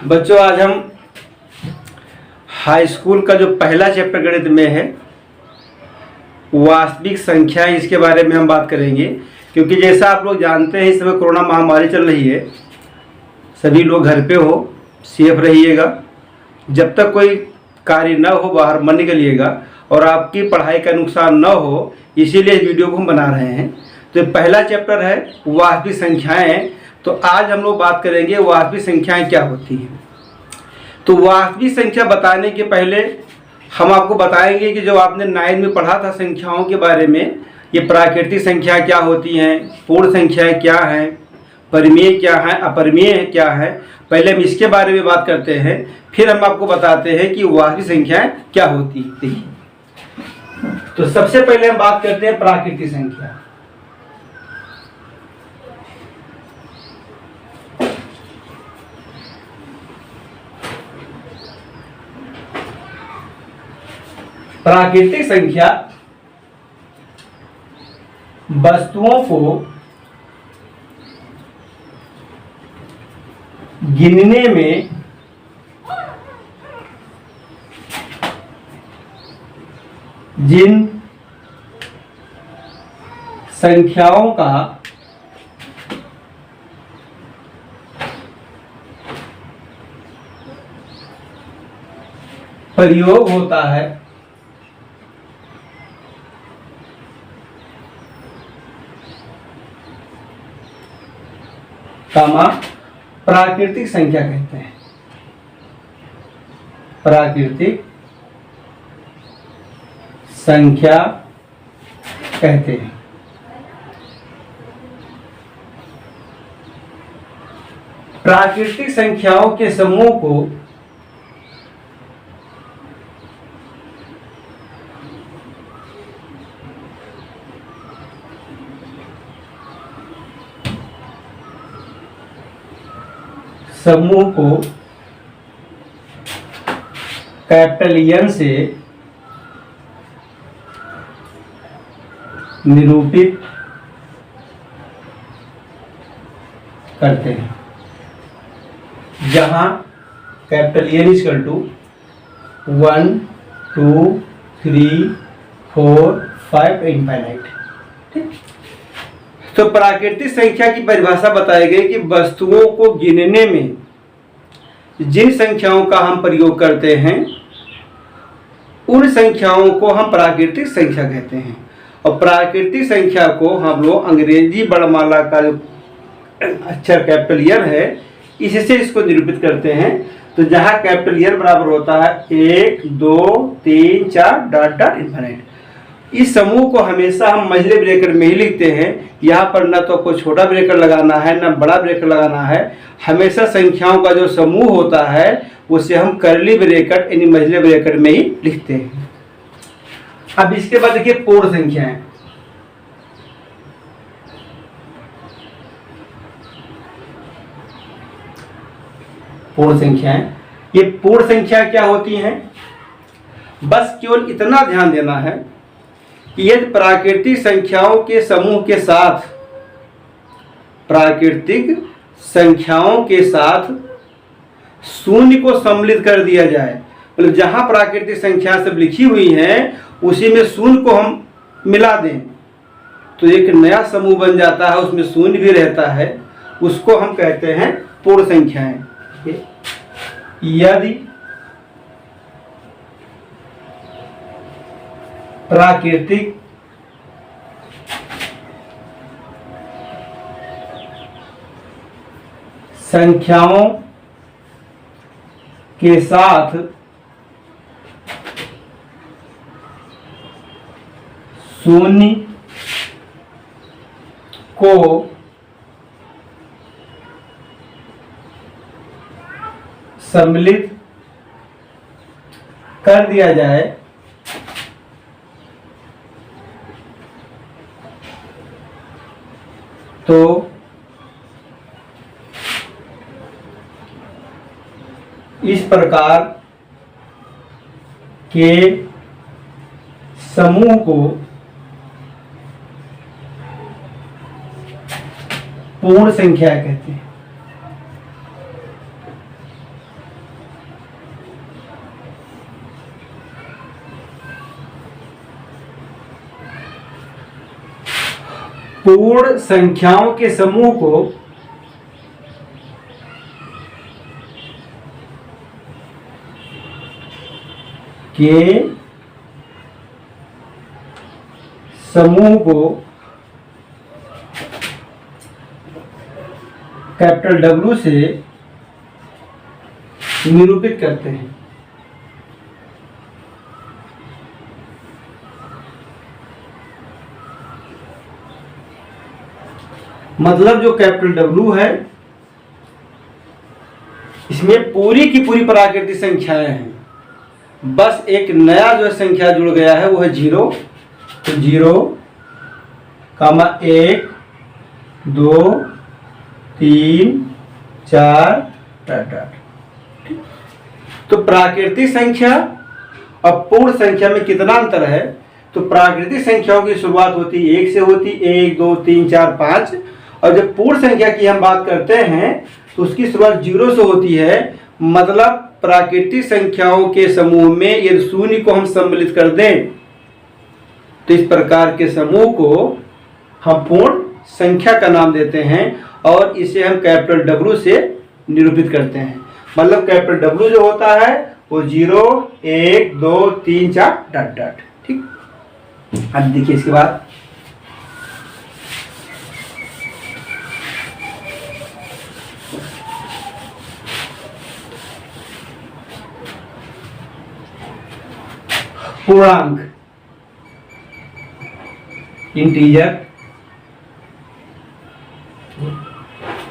बच्चों, आज हम हाई स्कूल का जो पहला चैप्टर गणित में है वास्तविक संख्या, इसके बारे में हम बात करेंगे। क्योंकि जैसा आप लोग जानते हैं, इस समय कोरोना महामारी चल रही है, सभी लोग घर पे हो, सेफ रहिएगा। जब तक कोई कार्य न हो बाहर मत निकलिएगा और आपकी पढ़ाई का नुकसान न हो, इसीलिए इस वीडियो को हम बना रहे हैं। तो पहला चैप्टर है वास्तविक संख्याएं। तो आज हम लोग बात करेंगे वास्तविक संख्याएं क्या होती हैं। तो वास्तविक संख्या बताने के पहले हम आपको बताएंगे कि जो आपने 9 में पढ़ा था संख्याओं के बारे में, ये प्राकृतिक संख्या क्या होती हैं, पूर्ण संख्या क्या है, परिमेय क्या है, अपरिमेय क्या है। पहले हम इसके बारे में बात करते हैं, फिर हम आपको बताते हैं कि वास्तविक संख्याएं क्या होती हैं। देखिए, तो सबसे पहले हम बात करते हैं प्राकृतिक संख्या। प्राकृतिक संख्या वस्तुओं को गिनने में जिन संख्याओं का प्रयोग होता है प्राकृतिक संख्या कहते हैं। प्राकृतिक संख्या कहते हैं। प्राकृतिक संख्याओं के समूह को कैपिटल N से निरूपित करते हैं, जहां capital N equal to 1, 2, 3, 4, 5 infinite. ठीक। तो प्राकृतिक संख्या की परिभाषा बताई गई कि वस्तुओं को गिनने में जिन संख्याओं का हम प्रयोग करते हैं उन संख्याओं को हम प्राकृतिक संख्या कहते हैं। और प्राकृतिक संख्या को हम लोग अंग्रेजी वर्णमाला का जो अक्षर कैपिटल N है, इससे इसको निरूपित करते हैं। तो जहां कैपिटल N बराबर होता है 1, 2, 3, 4 डॉट डॉट इनफाइनाइट। इस समूह को हमेशा हम मझले ब्रैकेट में ही लिखते हैं। यहाँ पर न तो कोई छोटा ब्रैकेट लगाना है न बड़ा ब्रैकेट लगाना है। हमेशा संख्याओं का जो समूह होता है उसे हम कर्ली ब्रैकेट यानी मझले ब्रैकेट में ही लिखते हैं। अब इसके बाद देखिए पूर्ण संख्याएं। पूर्ण संख्याएं, ये पूर्ण संख्या क्या होती हैं? बस केवल इतना ध्यान देना है कि यदि प्राकृतिक संख्याओं के समूह के साथ प्राकृतिक संख्याओं के साथ शून्य को सम्मिलित कर दिया जाए, मतलब जहां प्राकृतिक संख्या सब लिखी हुई हैं उसी में शून्य को हम मिला दें तो एक नया समूह बन जाता है, उसमें शून्य भी रहता है। उसको हम कहते हैं पूर्ण संख्याएं। यदि प्राकृतिक संख्याओं के साथ शून्य को सम्मिलित कर दिया जाए तो इस प्रकार के समूह को पूर्ण संख्या कहते हैं। पूर्ण संख्याओं के समूह को कैपिटल W से निरूपित करते हैं। मतलब जो कैपिटल W है इसमें पूरी की पूरी प्राकृतिक संख्याएं हैं, बस एक नया जो संख्या जुड़ गया है वो है 0। तो 0, 1, 2, 3, 4 तो प्राकृतिक संख्या और पूर्ण संख्या में कितना अंतर है? तो प्राकृतिक संख्याओं की शुरुआत होती 1 से होती, 1, 2, 3, 4, 5, और जब पूर्ण संख्या की हम बात करते हैं तो उसकी शुरुआत 0 से होती है। मतलब प्राकृतिक संख्याओं के समूह में यदि शून्य को हम सम्मिलित कर दें तो इस प्रकार के समूह को हम पूर्ण संख्या का नाम देते हैं और इसे हम कैपिटल W से निरूपित करते हैं। मतलब कैपिटल W जो होता है वो 0, 1, 2, 3, 4 ठीक। अब देखिए इसके बाद पूर्णांक, इंटीजर।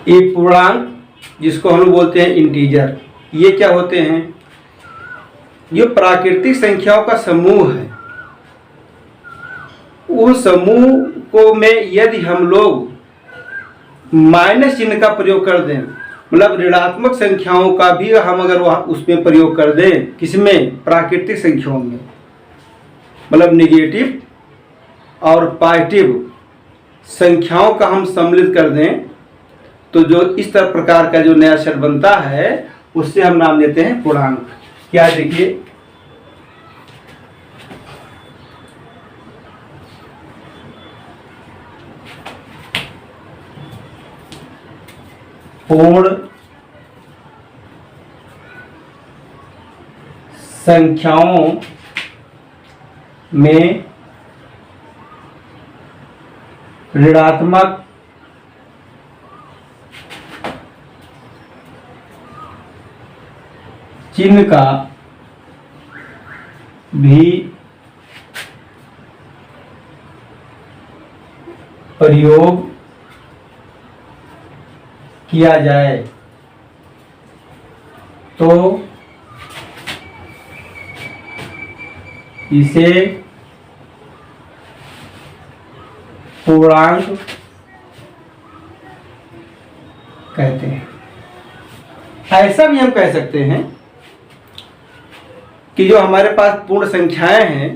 एक पूर्णांक जिसको हम लोग बोलते हैं इंटीजर, ये क्या होते हैं? ये प्राकृतिक संख्याओं का समूह है। उस समूह को में यदि हम लोग माइनस चिन्ह का प्रयोग कर दें, मतलब ऋणात्मक संख्याओं का भी हम अगर उसमें प्रयोग कर दें, किसमें? प्राकृतिक संख्याओं में, मतलब नेगेटिव और पॉजिटिव संख्याओं का हम सम्मिलित कर दें तो जो इस तरह प्रकार का जो नया अक्षर बनता है उससे हम नाम देते हैं पूर्णांक। क्या देखिए, पूर्ण संख्याओं में ऋणात्मक चिन्ह का भी प्रयोग किया जाए तो इसे पूर्णांक कहते हैं। ऐसा भी हम कह सकते हैं कि जो हमारे पास पूर्ण संख्याएं हैं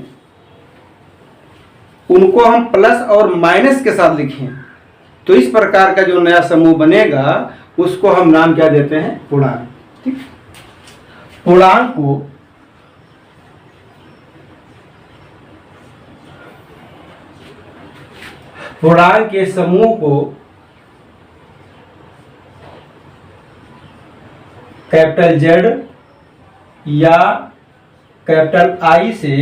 उनको हम प्लस और माइनस के साथ लिखें तो इस प्रकार का जो नया समूह बनेगा उसको हम नाम क्या देते हैं? पूर्णांक। ठीक। पूर्णांक को पूर्णांक के समूह को कैपिटल Z या कैपिटल I से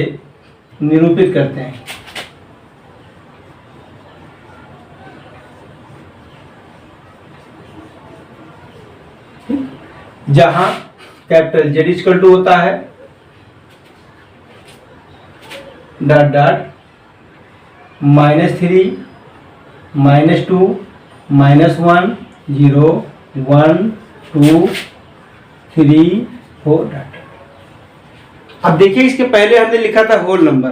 निरूपित करते हैं। जहां कैपिटल Z इक्वल टू होता है डॉट -3 -2 -1 0 1 2 3 4 डॉट। अब देखिए इसके पहले हमने लिखा था होल नंबर,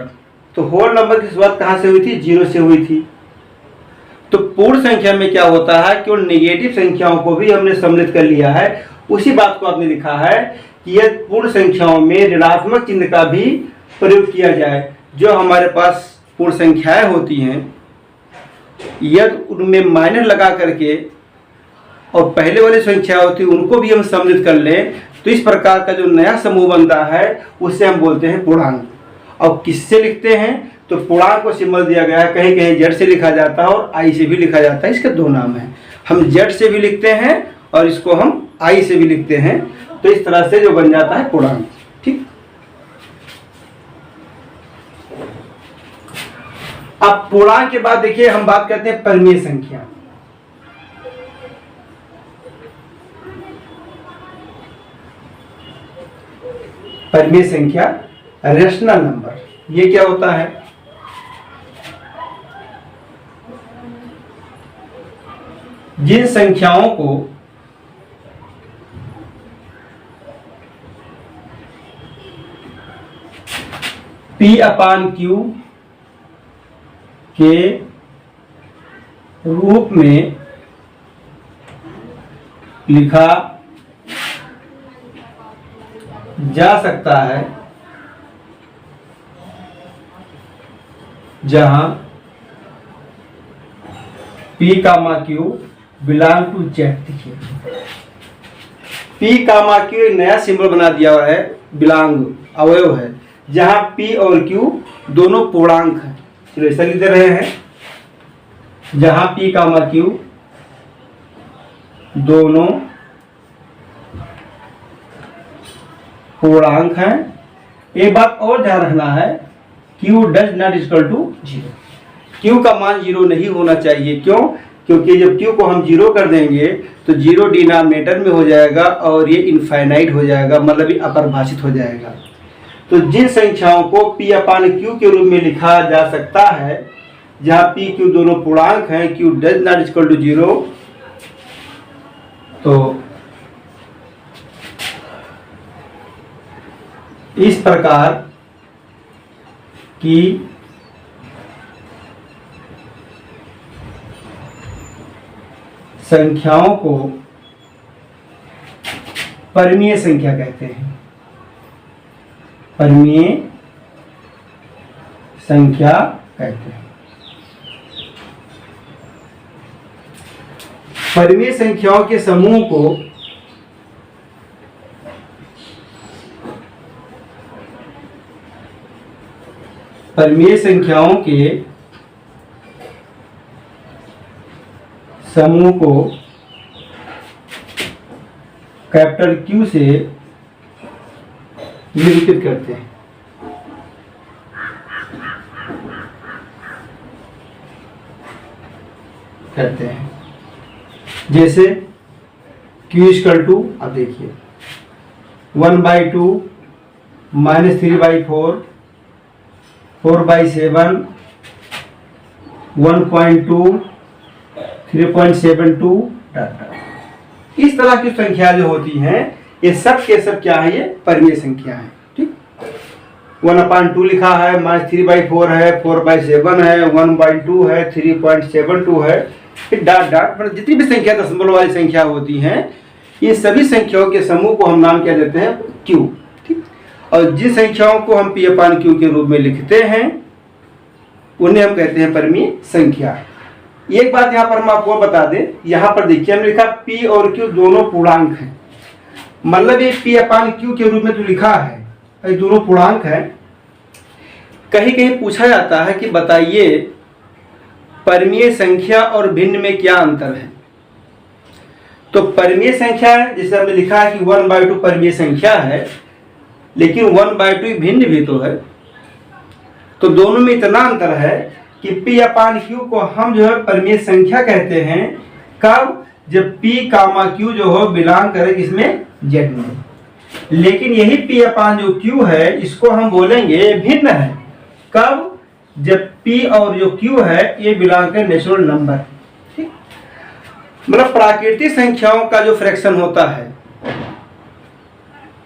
तो होल नंबर की शुरुआत कहां से हुई थी? 0 से हुई थी। तो पूर्ण संख्या में क्या होता है कि उन नेगेटिव संख्याओं को भी हमने सम्मिलित कर लिया है। उसी बात को आपने लिखा है कि यह पूर्ण संख्याओं में ऋणात्मक चिन्ह का भी प्रयोग किया जाए। जो हमारे पास पूर्ण संख्याएं होती हैं यदि उनमें माइनस लगा करके और पहले वाली संख्या होती है उनको भी हम सम्मिलित कर लें तो इस प्रकार का जो नया समूह बनता है उससे हम बोलते हैं पूर्णांक। और किससे लिखते हैं? तो पूर्णांक को सिंबल दिया गया है, कहीं कहीं जेड से लिखा जाता है और आई से भी लिखा जाता है। इसके दो नाम हैं, हम जेड से भी लिखते हैं और इसको हम आई से भी लिखते हैं। तो इस तरह से जो बन जाता है पूर्णांक। ठीक, अब पूर्णांक के बाद देखिए हम बात करते हैं परिमेय संख्या। परिमेय संख्या रेशनल नंबर, ये क्या होता है? जिन संख्याओं को P/Q के रूप में लिखा जा सकता है, जहां P/Q बिलोंग टू जेड। देखिए P/Q एक नया सिंबल बना दिया हुआ है, बिलोंग अवयव है, जहां P और Q दोनों पूर्णांक हैं। चलो ऐसा लिख दे रहे हैं, जहां P/Q दोनों पूर्णांक हैं। एक बात और ध्यान रखना है, Q does not equal to 0। Q का मान 0 नहीं होना चाहिए। क्यों? क्योंकि जब Q को हम 0 कर देंगे तो 0 डिनोमिनेटर में हो जाएगा और ये इनफाइनाइट हो जाएगा, मतलब ये अपरिभाषित हो जाएगा। तो जिन संख्याओं को P/Q के रूप में लिखा जा सकता है, जहां P Q दोनों पूर्णांक हैं, Q does not equal to 0, तो इस प्रकार की संख्याओं को परिमेय संख्या कहते हैं। परिमेय संख्या कहते हैं। परिमेय संख्याओं के समूह को परिमेय संख्याओं के समूह को कैपिटल Q से निरूपित करते हैं। जैसे Q इक्वल टू, अब देखिए 1/2 -3/4 4/7 1.2 3.72 इस तरह की संख्या जो होती हैं, ये सब के सब क्या है? ये परिमेय संख्या है। ठीक, 1/2 लिखा है, -3/4 है, 4/7 है, 1/2 है, 3.72 है, फिर डॉट डॉट, मतलब जितनी भी संख्या दशमलव वाली संख्या होती हैं, ये सभी संख्याओं के समूह को हम नाम क्या देते हैं? Q। ठीक, और जिन संख्याओं को हम P/Q के रूप में लिखते हैं उन्हें हम कहते हैं परिमेय संख्या। एक बात यहां पर हम आपको बता दें, यहां पर देखिए हमने लिखा P और Q दोनों पूर्णांक हैं, मतलब ये P/Q के रूप में जो लिखा है ये दोनों पूर्णांक है। कहीं कहीं पूछा जाता है कि बताइए परिमेय संख्या और भिन्न में क्या अंतर है। तो परिमेय संख्या है, जैसे हमने लिखा है कि 1/2 परिमेय संख्या है, लेकिन 1/2 भिन्न भी तो है। तो दोनों में इतना अंतर है कि P/Q को हम जो है परिमेय संख्या कहते हैं, कब? जब P/Q जो हो बिलोंग करे किसमें? Z में। लेकिन यही P/Q है, इसको हम बोलेंगे भिन्न है, कब? जब P और जो Q है ये बिलोंग करे नेचुरल नंबर। ठीक, मतलब प्राकृतिक संख्याओं का जो फ्रैक्शन होता है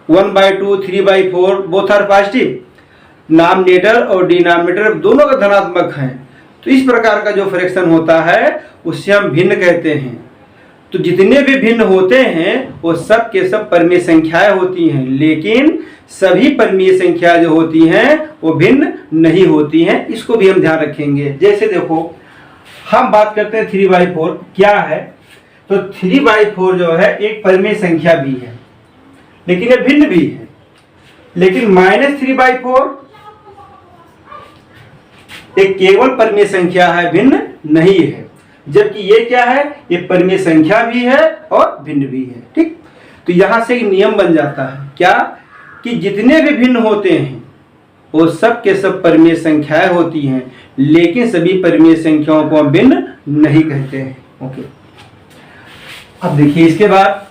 1/2 3/4 बोथ आर पॉजिटिव, नॉमिनेटर और डिनोमिनेटर दोनों का धनात्मक हैं, तो इस प्रकार का जो फ्रैक्शन होता है उससे हम भिन्न कहते हैं। तो जितने भी भिन्न होते हैं वो सब के सब परिमेय संख्याएं होती हैं, लेकिन सभी परिमेय संख्या जो होती हैं वो भिन्न नहीं होती हैं, इसको भी हम ध्यान रखेंगे। जैसे देखो हम बात करते हैं 3/4 क्या है, तो 3/4 जो है एक परिमेय संख्या भी है, लेकिन ये भिन्न भी है। लेकिन -3/4 ये केवल परिमेय संख्या है, भिन्न नहीं है। जबकि ये क्या है, ये परिमेय संख्या भी है और भिन्न भी है। ठीक, तो यहां से एक नियम बन जाता है क्या, कि जितने भी भिन्न होते हैं वो सब के सब परिमेय संख्याएं होती हैं, लेकिन सभी परिमेय संख्याओं को हम भिन्न नहीं कहते हैं। ओके, अब देखिए इसके बाद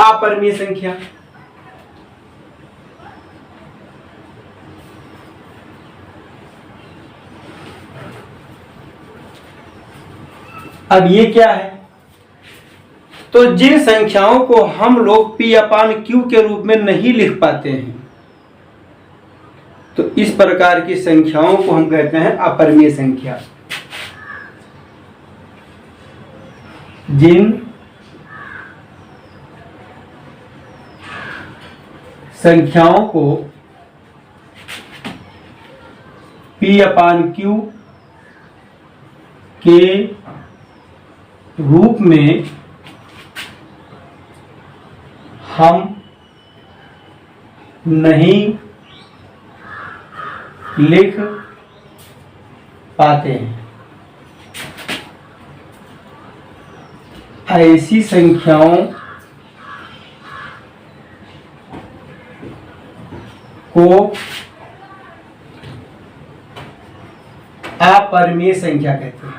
अपरिमेय संख्या। अब ये क्या है, तो जिन संख्याओं को हम लोग P अपान Q के रूप में नहीं लिख पाते हैं, तो इस प्रकार की संख्याओं को हम कहते हैं अपरिमेय संख्या। जिन संख्याओं को P अपान Q के रूप में हम नहीं लिख पाते हैं, ऐसी संख्याओं को अपरिमेय संख्या कहते हैं।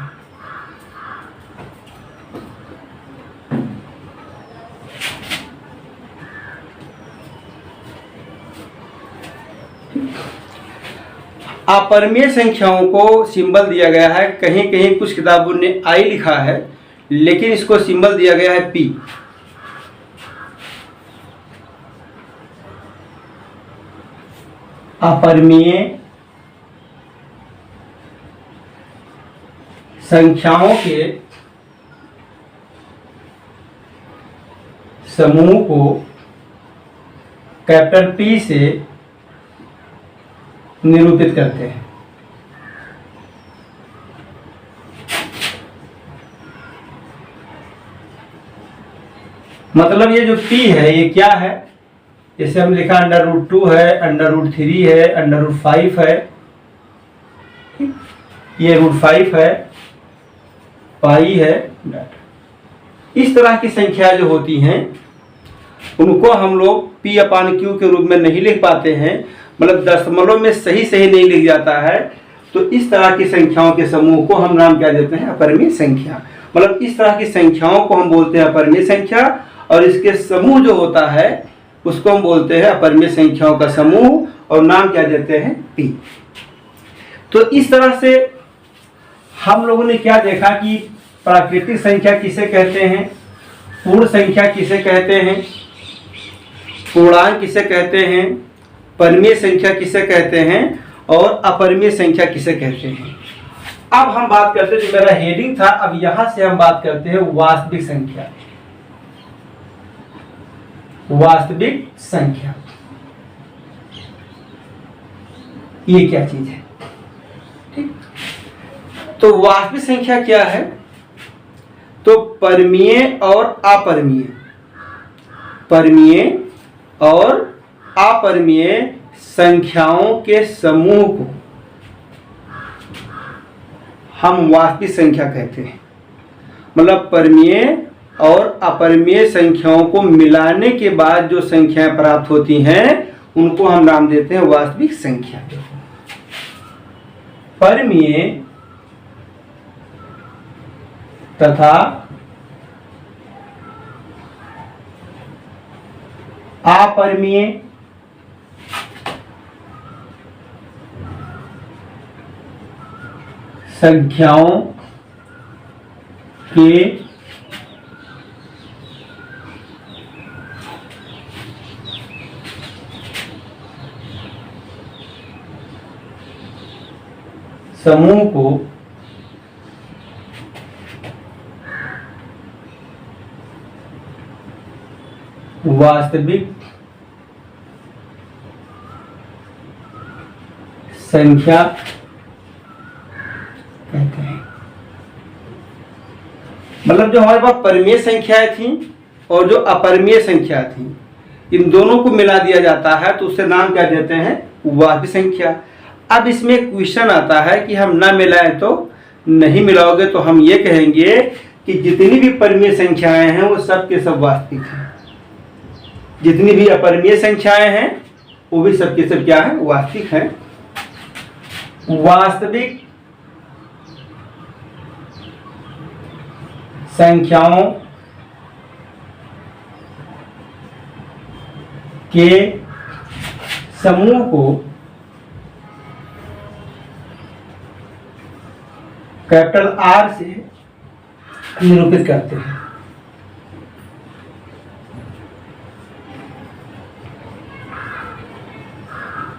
अपरिमेय संख्याओं को सिंबल दिया गया है, कहीं कहीं कुछ किताबों ने आई लिखा है, लेकिन इसको सिंबल दिया गया है पी। अपरिमेय संख्याओं के समूह को कैपिटल P से निरूपित करते हैं। मतलब ये जो P है ये क्या है, जैसे हम लिखा √2 है, √3 है, √5 है, ये √5 है, पाई है। इस तरह की संख्या जो होती हैं उनको हम लोग P अपान Q के रूप में नहीं लिख पाते हैं, मतलब दशमलव में सही नहीं लिख जाता है, तो इस तरह की संख्याओं के समूह को हम नाम क्या देते हैं, अपरिमेय संख्या। मतलब इस तरह की संख्याओं को हम बोलते हैं अपरिमेय संख्या, और इसके समूह जो होता है उसको हम बोलते हैं अपरिमेय संख्याओं का समूह, और नाम क्या देते हैं, P। तो इस तरह से हम लोगों ने क्या देखा कि प्राकृतिक संख्या किसे कहते हैं, पूर्ण संख्या किसे कहते हैं, पूर्णांक किसे कहते हैं, परिमेय संख्या किसे कहते हैं, और अपरिमेय संख्या किसे कहते हैं। अब हम बात करते हैं, जो मेरा हेडिंग था, अब यहां से हम बात करते हैं वास्तविक संख्या। वास्तविक संख्या ये क्या चीज है, ठीक। तो वास्तविक संख्या क्या है, तो परिमेय और अपरिमेय, परिमेय और अपरिमेय संख्याओं के समूह को हम वास्तविक संख्या कहते हैं। मतलब परिमेय और अपरिमेय संख्याओं को मिलाने के बाद जो संख्याएं प्राप्त होती हैं उनको हम नाम देते हैं वास्तविक संख्या। परिमेय तथा अपरिमेय संख्याओं के समूह को वास्तविक संख्या कहते हैं। मतलब जो हमारे पास परिमेय संख्याएं थी और जो अपरिमेय संख्या थी, इन दोनों को मिला दिया जाता है तो उससे नाम क्या देते हैं, वास्तविक संख्या। अब इसमें क्वेश्चन आता है कि हम ना मिलाएं तो नहीं मिलाओगे तो हम ये कहेंगे कि जितनी भी परिमेय संख्याएं हैं वो सब के सब वास्तविक हैं, जितनी भी अपरिमेय संख्याएं हैं वो भी सब के सब क्या है, वास्तविक हैं। वास्तविक संख्याओं के समूह को कैपिटल आर से निरूपित करते हैं।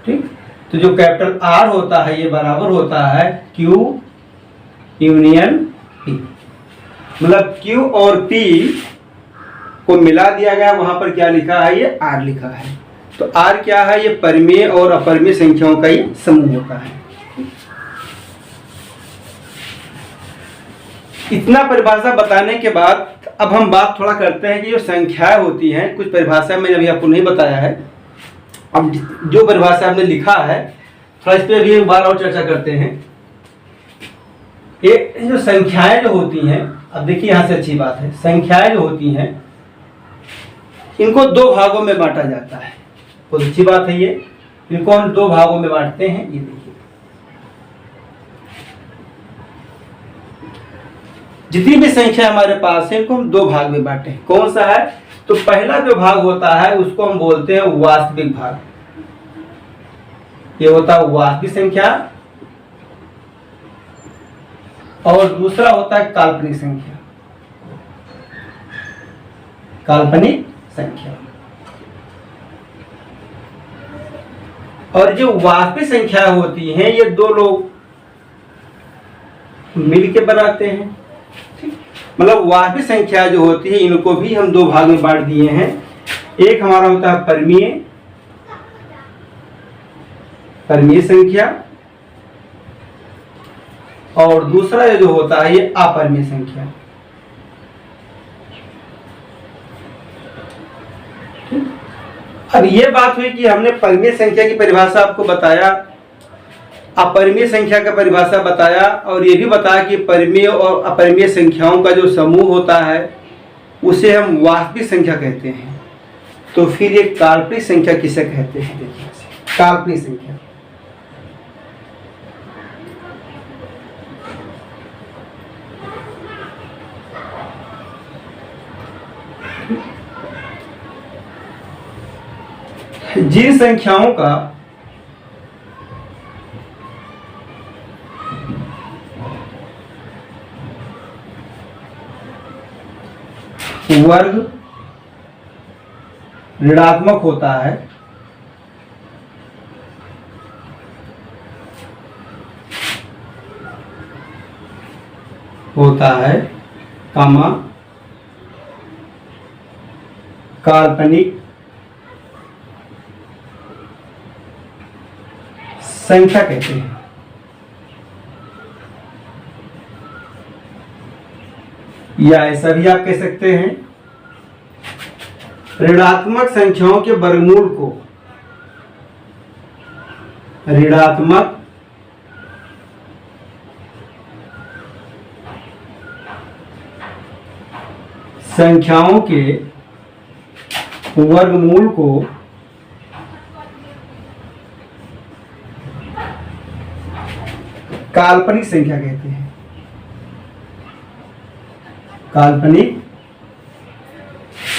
ठीक, तो जो कैपिटल आर होता है ये बराबर होता है क्यू यूनियन पी, मतलब क्यू और पी को मिला दिया गया, वहां पर क्या लिखा है, ये आर लिखा है। तो आर क्या है, ये परिमेय और अपरिमेय संख्याओं का ये समूह होता है। इतना परिभाषा बताने के बाद अब हम बात थोड़ा करते हैं कि जो संख्याएं होती हैं, कुछ परिभाषा मैंने अभी आपको नहीं बताया है। अब जो परिभाषा हमने लिखा है थोड़ा इस पर भी एक बार और चर्चा करते हैं। ये जो संख्याएं जो होती हैं, अब देखिए यहां से अच्छी बात है, संख्याएं जो होती हैं इनको दो भागों में बांटा जाता है। बहुत अच्छी बात है ये, इनको हम दो भागों में बांटते हैं। ये देखिए जितनी भी संख्या हमारे पास है इनको हम दो भाग में बांटे। कौन सा है, तो पहला जो भाग होता है उसको हम बोलते हैं वास्तविक भाग, ये होता है वास्तविक संख्या, और दूसरा होता है काल्पनिक संख्या, काल्पनिक संख्या। और जो वास्तविक संख्या होती हैं ये दो लोग मिलके बनाते हैं। मतलब वास्तविक संख्या जो होती है इनको भी हम दो भाग में बांट दिए हैं। एक हमारा होता है परिमेय संख्या, और दूसरा जो होता है ये अपरिमेय संख्या। अब ये बात हुई कि हमने परिमेय संख्या की परिभाषा आपको बताया, अपरिमेय संख्या का परिभाषा बताया, और ये भी बताया कि परिमेय और अपरिमेय संख्याओं का जो समूह होता है उसे हम वास्तविक संख्या कहते हैं। तो फिर ये काल्पनिक संख्या किसे कहते हैं, देखिए काल्पनिक संख्या। जिन संख्याओं का वर्ग ऋणात्मक होता है कामा काल्पनिक संख्या कहते हैं। या ऐसा भी आप कह सकते हैं, ऋणात्मक संख्याओं के वर्गमूल को ऋणात्मक संख्याओं के वर्गमूल को काल्पनिक संख्या कहते हैं। काल्पनिक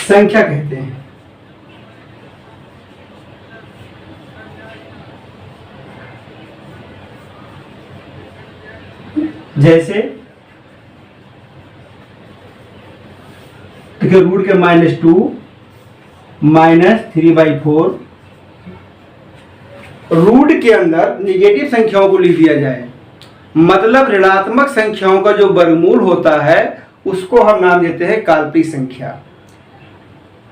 संख्या कहते हैं। जैसे देखिए रूट के -2 -3/4, रूट के अंदर निगेटिव संख्याओं को लिख दिया जाए, मतलब ऋणात्मक संख्याओं का जो वर्गमूल होता है उसको हम नाम देते हैं काल्पनिक संख्या।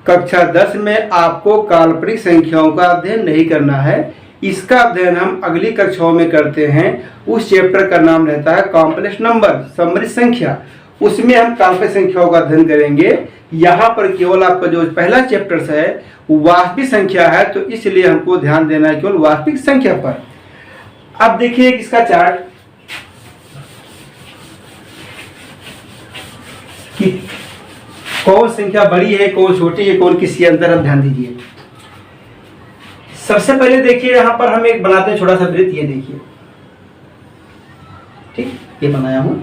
कक्षा 10 में आपको काल्पनिक संख्याओं का अध्ययन नहीं करना है, इसका अध्ययन हम अगली कक्षाओं में करते हैं। उस चैप्टर का नाम रहता है कॉम्प्लेक्स नंबर, सम्मिश्र संख्या। उसमें हम काल्पनिक संख्याओं का अध्ययन करेंगे। यहाँ पर केवल आपका जो पहला चैप्टर है वो वास्तविक संख्या है, तो इसलिए हमको ध्यान देना है केवल वास्तविक संख्या पर। अब देखिए इसका चार्ट कि कौन संख्या बड़ी है, कौन छोटी है, कौन किसके अंदर, अब ध्यान दीजिए। सबसे पहले देखिए यहाँ पर हम एक बनाते हैं छोटा सा वृत्त, ये देखिए, ठीक, ये बनाया हूं।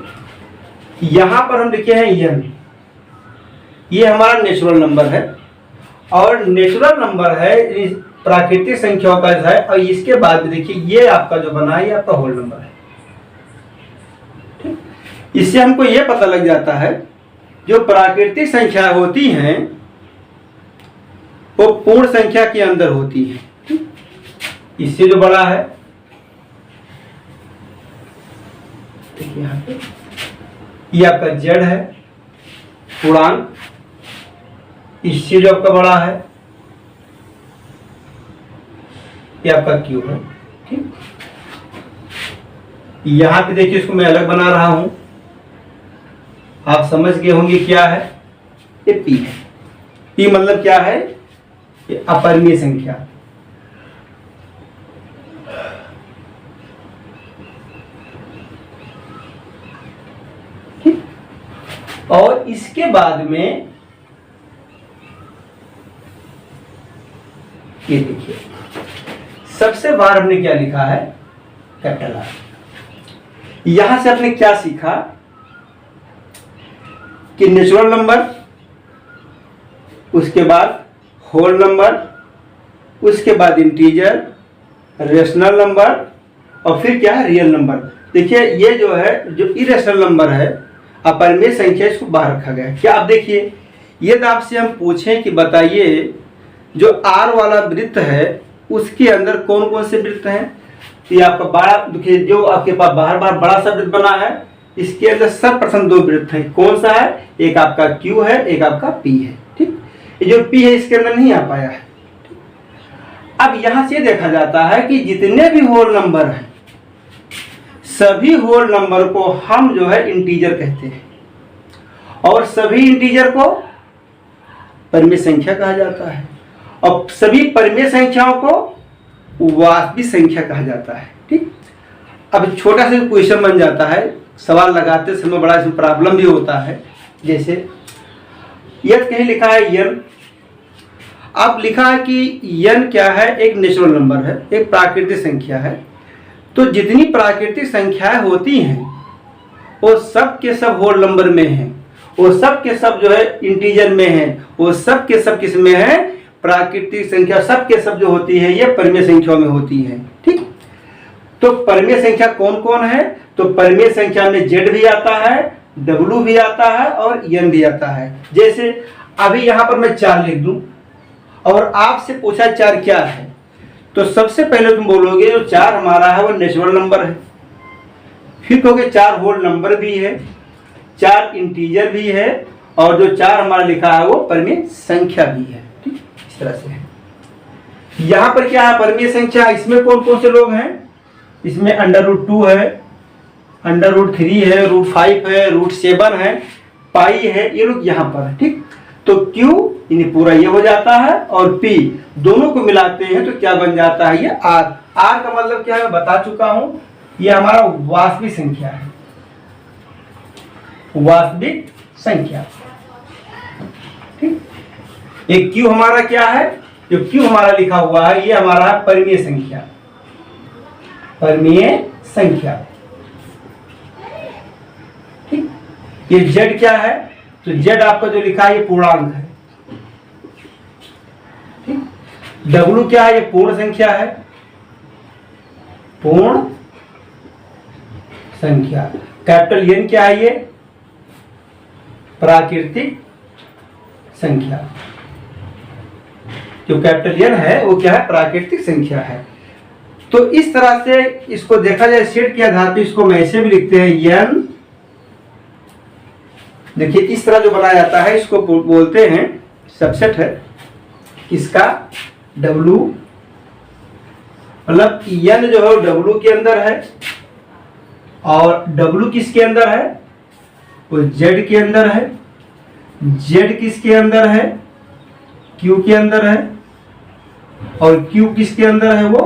यहां पर हम लिखे हैं n, ये हमारा नेचुरल नंबर है, और नेचुरल नंबर है प्राकृतिक संख्याओं का है। और इसके बाद देखिए ये आपका जो बना है ये आपका होल नंबर है, ठीक। इससे हमको ये पता लग जाता है जो प्राकृतिक संख्या होती हैं वो पूर्ण संख्या के अंदर होती है, ठीक। इससे जो बड़ा है देखिए यहाँ पे ये आपका z है पूर्णांक, इससे जो आपका बड़ा है ये आपका q है, ठीक। यहां पे देखिए इसको मैं अलग बना रहा हूं, आप समझ गए होंगे क्या है, ये p है। p मतलब क्या है, ये अपरिमेय संख्या। ठीक, और इसके बाद में ये देखिए सबसे बाहर हमने क्या लिखा है, कैपिटल आर। यहां से आपने क्या सीखा कि नेचुरल नंबर, उसके बाद होल नंबर, उसके बाद इंटीजर, रेशनल नंबर, और फिर क्या है, रियल नंबर। देखिए ये जो है, जो इरेशनल नंबर है, अपरिमेय संख्या, इसको बाहर रखा गया है। क्या आप देखिए, यदि आपसे हम पूछें कि बताइए जो आर वाला वृत्त है उसके अंदर कौन कौन से वृत्त हैं, तो ये आपका बड़ा, देखिए जो आपके पास बाहर बाहर बड़ा सा वृत्त बना है, इसके अंदर सर्वप्रथम दो वृत्त हैं। कौन सा है, एक आपका Q है, एक आपका P है, ठीक। ये जो P है इसके अंदर नहीं आ पाया है। अब यहां से देखा जाता है कि जितने भी होल नंबर हैं सभी होल नंबर को हम जो है इंटीजर कहते हैं, और सभी इंटीजर को परिमेय संख्या कहा जाता है, और सभी परिमेय संख्याओं को वास्तविक संख्या कहा जाता है, ठीक। अब छोटा सा क्वेश्चन बन जाता है, सवाल लगाते समय बड़ा इसमें प्रॉब्लम भी होता है। जैसे यदि कहीं लिखा है n, अब लिखा है कि n क्या है, एक नेचुरल नंबर है, एक प्राकृतिक संख्या है। तो जितनी प्राकृतिक संख्याएं होती हैं वो सब के सब होल नंबर में हैं, वो सब के सब जो है इंटीजर में हैं, वो सब के सब किस में है, प्राकृतिक संख्या। सब के सब जो होती है ये परिमेय संख्याओं में होती है, ठीक। तो परिमेय संख्या कौन कौन है, तो परिमेय संख्या में z भी आता है, w भी आता है, और n भी आता है। जैसे अभी यहाँ पर मैं 4 लिख दूं और आपसे पूछा 4 क्या है, तो सबसे पहले तुम बोलोगे जो 4 हमारा है वो नेचुरल नंबर है, फिर कहोगे 4 होल नंबर भी है, 4 इंटीजर भी है, और जो 4 हमारा लिखा है वो परिमेय संख्या भी है, ठीक। इस तरह से है। यहाँ पर क्या है, परिमेय संख्या, इसमें कौन कौन से लोग हैं, इसमें √2 है, √3 है, √5 है, √7 है, पाई है, ये लोग यहाँ पर है, ठीक। तो Q यानी पूरा ये हो जाता है, और P दोनों को मिलाते हैं तो क्या बन जाता है, ये R। R का मतलब क्या है मैं बता चुका हूं, ये हमारा वास्तविक संख्या है, वास्तविक संख्या, ठीक। एक Q हमारा क्या है, जो Q हमारा लिखा हुआ है ये हमारा परिमेय संख्या, परिमेय संख्या, ठीक। ये Z क्या है, तो Z आपका जो लिखा है ये पूर्णांक है, ठीक। W क्या है, ये पूर्ण संख्या है, पूर्ण संख्या। कैपिटल N क्या है, ये प्राकृतिक संख्या। जो कैपिटल N है वो क्या है, प्राकृतिक संख्या है। तो इस तरह से इसको देखा जाए सेट के आधार पर, इसको मैं ऐसे भी लिखते हैं n, देखिए इस तरह जो बनाया जाता है इसको बोलते हैं सबसेट है किसका, W, मतलब n जो है W के अंदर है, और W किसके अंदर है, वो जेड के अंदर है, जेड किसके अंदर है, क्यू के अंदर है, और क्यू किसके अंदर है, वो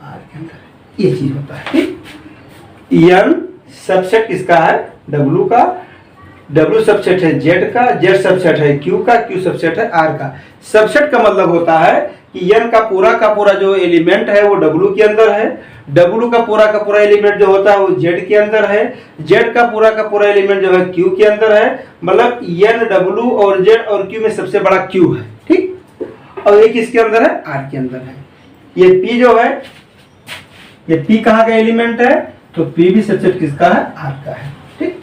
आर के अंदर है। ये चीज होता है। एन सबसेट किसका है, डब्लू का, डब्लू सबसेट है जेड का, जेड सबसेट है क्यू का, क्यू सबसेट है आर का। सबसेट का मतलब होता है कि एन का पूरा जो एलिमेंट है वो डब्लू के अंदर है, डब्लू का पूरा एलिमेंट जो होता है वो जेड के अंदर है, जेड का पूरा एलिमेंट जो है क्यू के अंदर है। मतलब एन, डब्लू और जेड और क्यू में सबसे बड़ा क्यू है, ठीक। और ये किसके अंदर है, आर के अंदर है। ये पी जो है, ये पी कहाँ का एलिमेंट है, तो पी भी सबसेट किसका है, आर का है, ठीक।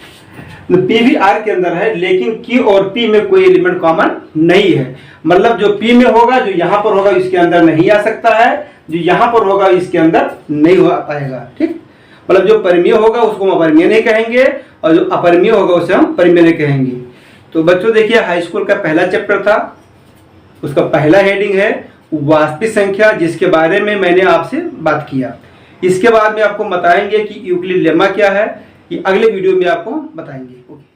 तो पी भी आर के अंदर है, लेकिन क्यू और पी में कोई एलिमेंट कॉमन नहीं है। मतलब जो पी में होगा, जो यहाँ पर होगा इसके अंदर नहीं आ सकता है, जो यहाँ पर होगा इसके अंदर नहीं हो पाएगा, ठीक। मतलब जो परिमेय होगा उसको हम अपरिमेय नहीं कहेंगे, और जो अपरिमेय होगा उसे हम परिमेय नहीं कहेंगे। तो बच्चों देखिए, हाई स्कूल का पहला चैप्टर था, उसका पहला हेडिंग है वास्तविक संख्या, जिसके बारे में मैंने आपसे बात किया। इसके बाद में आपको बताएंगे कि यूक्लिड लेमा क्या है, ये अगले वीडियो में आपको बताएंगे। ओके।